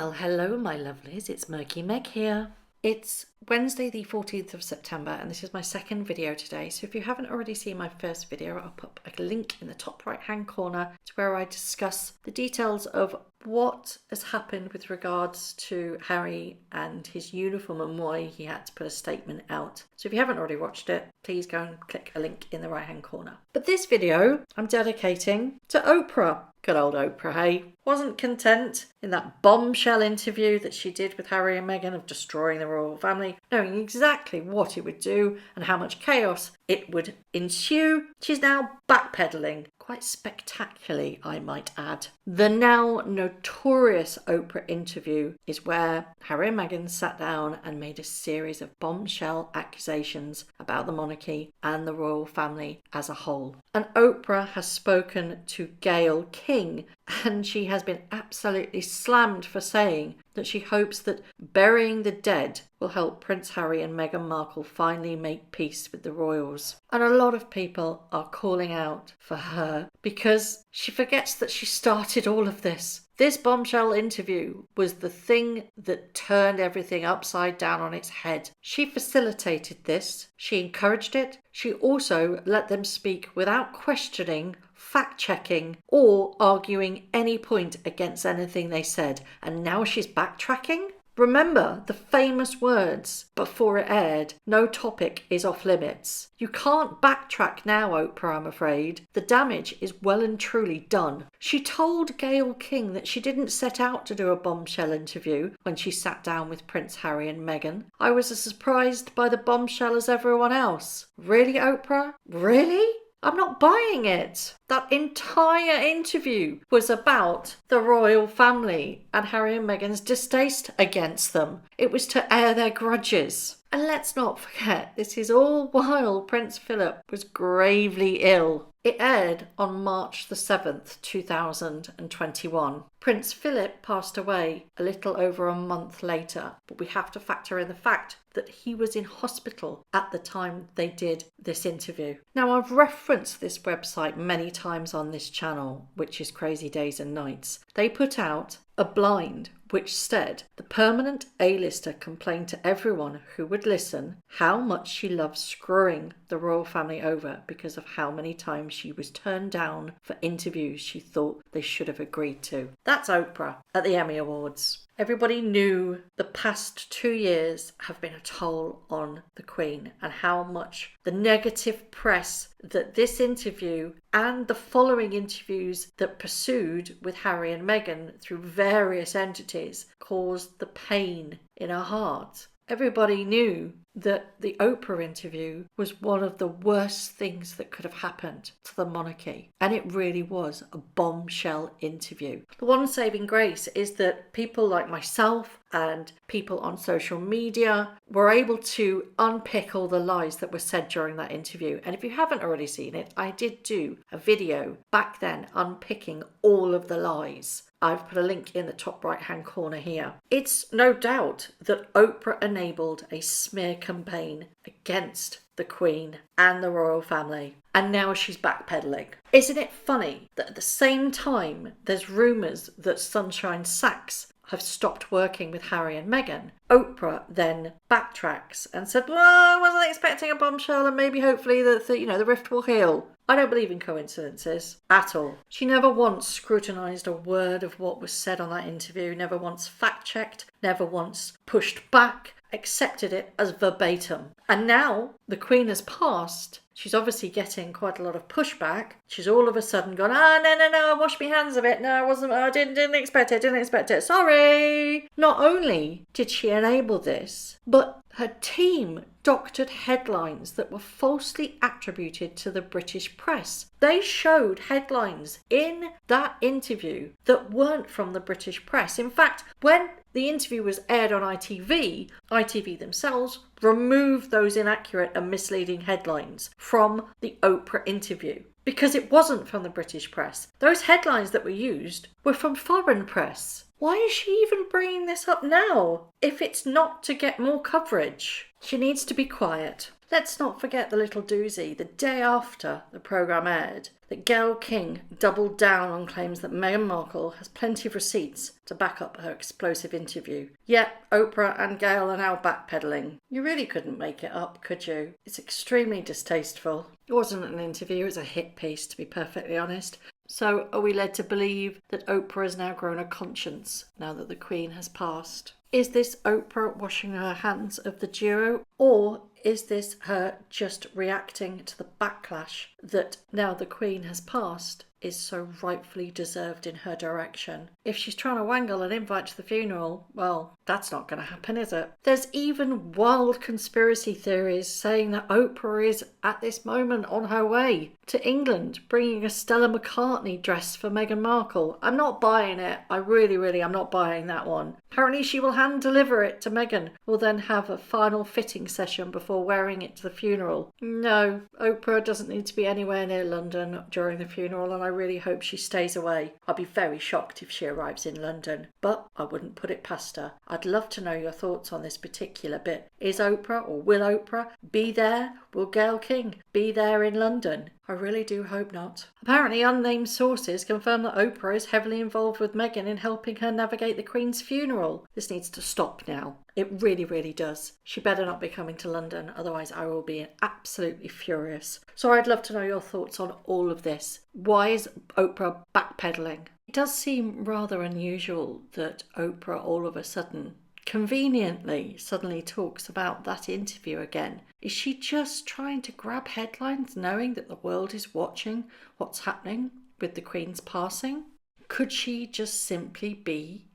Well, hello, my lovelies. It's Murky Meg here. It's Wednesday, the 14th of September, and this is my second video today. So if you haven't already seen my first video, I'll put a link in the top right-hand corner to where I discuss the details of what has happened with regards to Harry and his uniform and why he had to put a statement out. So if you haven't already watched it, please go and click a link in the right-hand corner. But this video I'm dedicating to Oprah. Good old Oprah, hey? Wasn't content in that bombshell interview that she did with Harry and Meghan of destroying the royal family, knowing exactly what it would do and how much chaos it would ensue. She's now backpedaling, quite spectacularly, I might add. The now notorious Oprah interview is where Harry and Meghan sat down and made a series of bombshell accusations about the monarchy and the royal family as a whole. And Oprah has spoken to Gayle King, and she has been absolutely slammed for saying that she hopes that burying the dead will help Prince Harry and Meghan Markle finally make peace with the royals. And a lot of people are calling out for her because she forgets that she started all of this. This bombshell interview was the thing that turned everything upside down on its head. She facilitated this. She encouraged it. She also let them speak without questioning, fact-checking, or arguing any point against anything they said. And now she's backtracking? Remember the famous words before it aired, no topic is off limits. You can't backtrack now, Oprah, I'm afraid. The damage is well and truly done. She told Gayle King that she didn't set out to do a bombshell interview when she sat down with Prince Harry and Meghan. I was as surprised by the bombshell as everyone else. Really, Oprah? Really? I'm not buying it. That entire interview was about the royal family and Harry and Meghan's distaste against them. It was to air their grudges. And let's not forget, this is all while Prince Philip was gravely ill. It aired on March the 7th, 2021. Prince Philip passed away a little over a month later, but we have to factor in the fact that he was in hospital at the time they did this interview. Now, I've referenced this website many times on this channel, which is Crazy Days and Nights. They put out a blind which said the permanent A-lister complained to everyone who would listen how much she loved screwing the royal family over because of how many times she was turned down for interviews she thought they should have agreed to. That's Oprah at the Emmy Awards. Everybody knew the past 2 years have been a toll on the Queen and how much the negative press that this interview and the following interviews that pursued with Harry and Meghan through various entities caused the pain in her heart. Everybody knew that the Oprah interview was one of the worst things that could have happened to the monarchy. And it really was a bombshell interview. The one saving grace is that people like myself and people on social media were able to unpick all the lies that were said during that interview. And if you haven't already seen it, I did do a video back then unpicking all of the lies. I've put a link in the top right-hand corner here. It's no doubt that Oprah enabled a smear campaign against the Queen and the royal family. And now she's backpedaling. Isn't it funny that at the same time there's rumours that Sunshine Sachs have stopped working with Harry and Meghan, Oprah then backtracks and said, well, I wasn't expecting a bombshell and maybe hopefully the rift will heal. I don't believe in coincidences at all. She never once scrutinised a word of what was said on that interview, never once fact-checked, never once pushed back, accepted it as verbatim. And now the Queen has passed. She's obviously getting quite a lot of pushback. She's all of a sudden gone, no, I washed my hands of it. No, I didn't expect it. Sorry. Not only did she enable this, but her team doctored headlines that were falsely attributed to the British press. They showed headlines in that interview that weren't from the British press. In fact, when the interview was aired on ITV themselves removed those inaccurate and misleading headlines from the Oprah interview because it wasn't from the British press. Those headlines that were used were from foreign press. Why is she even bringing this up now, if it's not to get more coverage? She needs to be quiet. Let's not forget the little doozy the day after the programme aired that Gayle King doubled down on claims that Meghan Markle has plenty of receipts to back up her explosive interview. Yet Oprah and Gayle are now backpedaling. You really couldn't make it up, could you? It's extremely distasteful. It wasn't an interview, it was a hit piece, to be perfectly honest. So are we led to believe that Oprah has now grown a conscience now that the Queen has passed? Is this Oprah washing her hands of the duo, or is this her just reacting to the backlash that now the Queen has passed is so rightfully deserved in her direction? If she's trying to wangle an invite to the funeral, well, that's not going to happen, is it? There's even wild conspiracy theories saying that Oprah is at this moment on her way to England, bringing a Stella McCartney dress for Meghan Markle. I'm not buying it. I really am not buying that one. Apparently she will hand deliver it to Meghan, who will then have a final fitting session before wearing it to the funeral. No, Oprah doesn't need to be anywhere near London during the funeral, and I really hope she stays away. I'll be very shocked if she arrives in London, but I wouldn't put it past her. I'd love to know your thoughts on this particular bit. Is Oprah, or will Oprah, be there? Will Gayle King be there in London? I really do hope not. Apparently unnamed sources confirm that Oprah is heavily involved with Meghan in helping her navigate the Queen's funeral. This needs to stop now. It really does. She better not be coming to London, otherwise I will be absolutely furious. So I'd love to know your thoughts on all of this. Why is Oprah backpedaling? It does seem rather unusual that Oprah all of a sudden conveniently suddenly talks about that interview again. Is she just trying to grab headlines knowing that the world is watching what's happening with the Queen's passing? Could she just simply be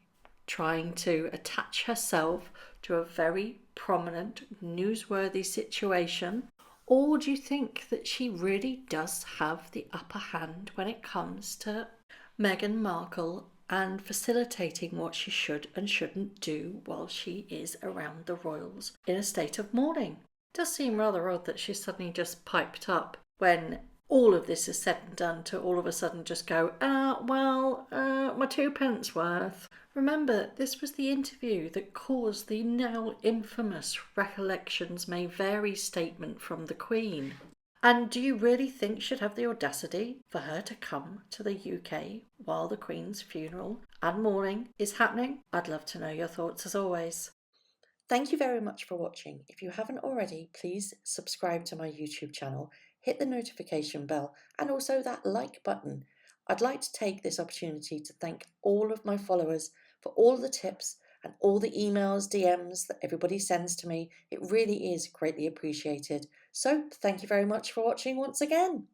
trying to attach herself to a very prominent, newsworthy situation? Or do you think that she really does have the upper hand when it comes to Meghan Markle and facilitating what she should and shouldn't do while she is around the royals in a state of mourning? It does seem rather odd that she's suddenly just piped up when all of this is said and done to all of a sudden just go, my 2 pence worth. Remember, this was the interview that caused the now infamous Recollections may vary statement from the Queen. And do you really think she'd have the audacity for her to come to the UK while the Queen's funeral and mourning is happening? I'd love to know your thoughts as always. Thank you very much for watching. If you haven't already, please subscribe to my YouTube channel, hit the notification bell and also that like button. I'd like to take this opportunity to thank all of my followers for all the tips and all the emails, DMs that everybody sends to me. It really is greatly appreciated. So thank you very much for watching once again.